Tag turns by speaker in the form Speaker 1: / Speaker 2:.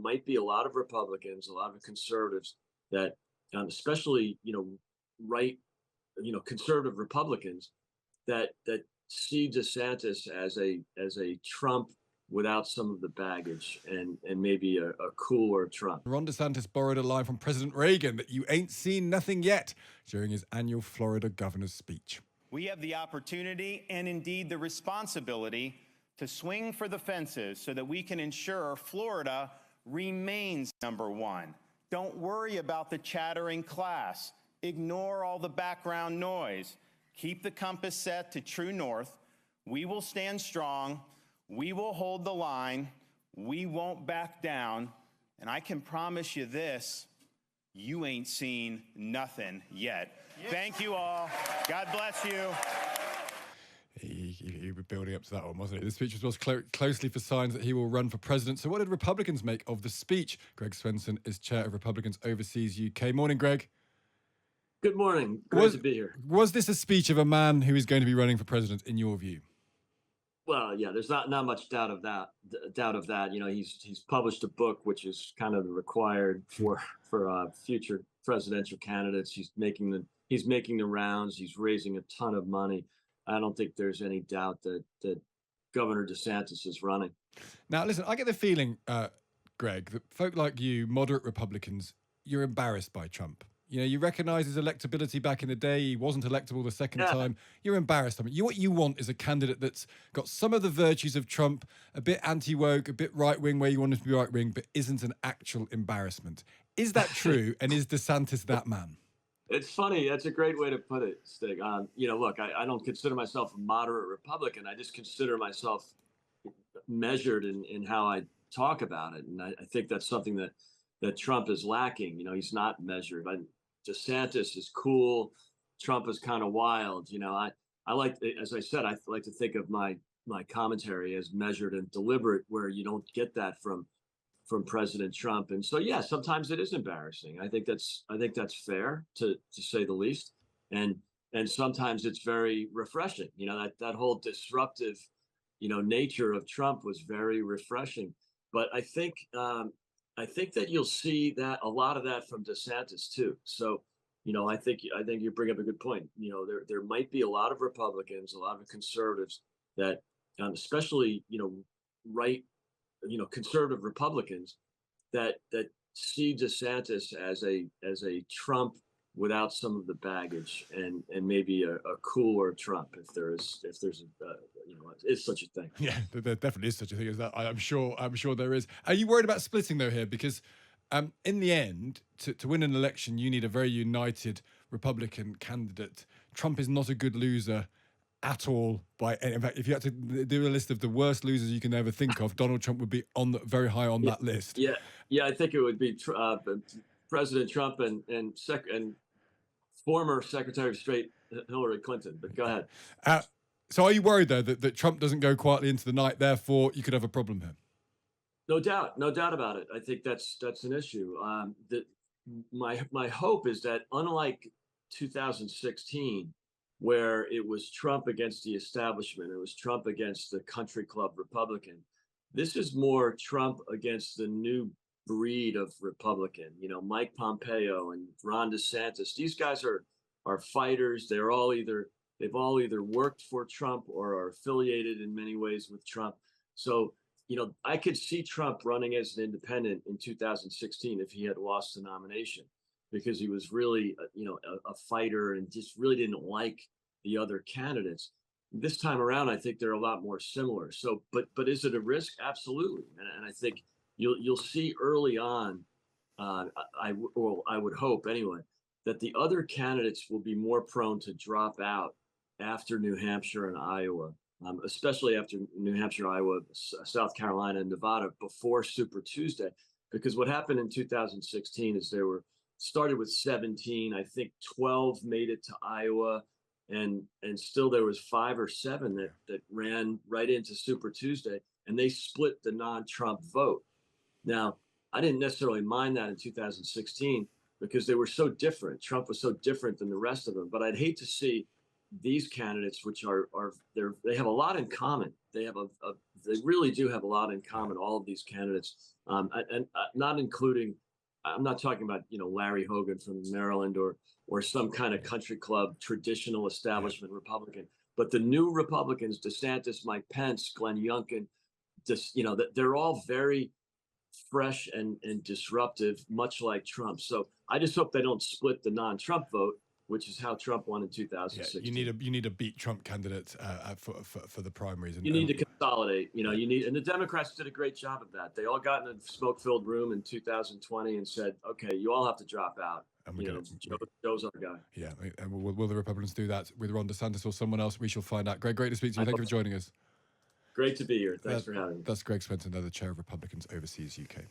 Speaker 1: might be a lot of Republicans, a lot of conservatives that, especially, right, conservative Republicans that see DeSantis as a Trump without some of the baggage and maybe a cooler Trump.
Speaker 2: Ron DeSantis borrowed a line from President Reagan that you ain't seen nothing yet during his annual Florida governor's speech.
Speaker 3: We have the opportunity and indeed the responsibility to swing for the fences so that we can ensure Florida remains #1. Don't worry about the chattering class. Ignore all the background noise. Keep the compass set to true north. We will stand strong. We will hold the line. We won't back down. And I can promise you this, you ain't seen nothing yet. Thank you all. God bless you.
Speaker 2: He was building up to that one, wasn't he? The speech was closely for signs that he will run for president. So what did Republicans make of the speech? Greg Swenson is chair of Republicans Overseas UK. Morning, Greg.
Speaker 1: Good morning. Great to be here.
Speaker 2: Was this a speech of a man who is going to be running for president, in your view?
Speaker 1: Well, yeah, there's not much doubt of that. He's published a book which is kind of required for future presidential candidates. He's making the rounds. He's raising a ton of money. I don't think there's any doubt that Governor DeSantis is running.
Speaker 2: Now, listen, I get the feeling, Greg, that folk like you, moderate Republicans, you're embarrassed by Trump. You recognize his electability back in the day. He wasn't electable the second time. You're embarrassed. I mean, what you want is a candidate that's got some of the virtues of Trump, a bit anti-woke, a bit right-wing where you want him to be right-wing, but isn't an actual embarrassment. Is that true? And is DeSantis that man?
Speaker 1: It's funny. That's a great way to put it, Stig. Look, I don't consider myself a moderate Republican. I just consider myself measured in how I talk about it. And I think that's something that Trump is lacking. He's not measured. DeSantis is cool. Trump is kind of wild. I like, as I said, I like to think of my commentary as measured and deliberate, where you don't get that from President Trump. And so, yeah, sometimes it is embarrassing. I think that's fair to say the least. And sometimes it's very refreshing. That whole disruptive, nature of Trump was very refreshing. But I think that you'll see that a lot of that from DeSantis too. So, I think you bring up a good point. There might be a lot of Republicans, a lot of conservatives that, especially, right, conservative Republicans that see DeSantis as a Trump without some of the baggage and maybe a cooler Trump, if there's is such a thing.
Speaker 2: Yeah, there definitely is such a thing as that. I'm sure there is. Are you worried about splitting though here? Because in the end, to win an election, you need a very united Republican candidate. Trump is not a good loser at all. In fact, if you had to do a list of the worst losers you can ever think of, Donald Trump would be very high on that list.
Speaker 1: Yeah, I think it would be President Trump and former Secretary of State Hillary Clinton. But go ahead.
Speaker 2: So are you worried though that Trump doesn't go quietly into the night? Therefore, you could have a problem here.
Speaker 1: No doubt about it. I think that's an issue. My hope is that, unlike 2016, where it was Trump against the establishment, it was Trump against the country club Republican, this is more Trump against the new breed of Republican. Mike Pompeo and Ron DeSantis. These guys are fighters. They've all either worked for Trump or are affiliated in many ways with Trump. So, I could see Trump running as an independent in 2016 if he had lost the nomination, because he was really, a fighter and just really didn't like the other candidates. This time around, I think they're a lot more similar. So, but is it a risk? Absolutely. And I think you'll see early on, I would hope anyway, that the other candidates will be more prone to drop out after New Hampshire and Iowa, especially after New Hampshire, Iowa, South Carolina, and Nevada before Super Tuesday. Because what happened in 2016 is started with 17, I think 12 made it to Iowa, and still there was 5 or 7 that ran right into Super Tuesday, and they split the non-Trump vote. Now, I didn't necessarily mind that in 2016 because they were so different. Trump was so different than the rest of them. But I'd hate to see these candidates, which they have a lot in common. They have a they really do have a lot in common. All of these candidates, and not including, I'm not talking about Larry Hogan from Maryland or some kind of country club traditional establishment Republican, but the new Republicans, DeSantis, Mike Pence, Glenn Youngkin, they're all very fresh and disruptive, much like Trump. So I just hope they don't split the non-Trump vote, which is how Trump won in 2016.
Speaker 2: You need a beat Trump candidate for the primaries.
Speaker 1: You need to consolidate. You need, and the Democrats did a great job of that. They all got in a smoke-filled room in 2020 and said, "Okay, you all have to drop out." And Joe's our guy.
Speaker 2: Yeah, and will the Republicans do that with Ron DeSantis or someone else? We shall find out. Greg, great to speak to you. Thank you for joining us.
Speaker 1: Great to be here. Thanks for having me.
Speaker 2: That's Greg Swenson, the chair of Republicans Overseas UK.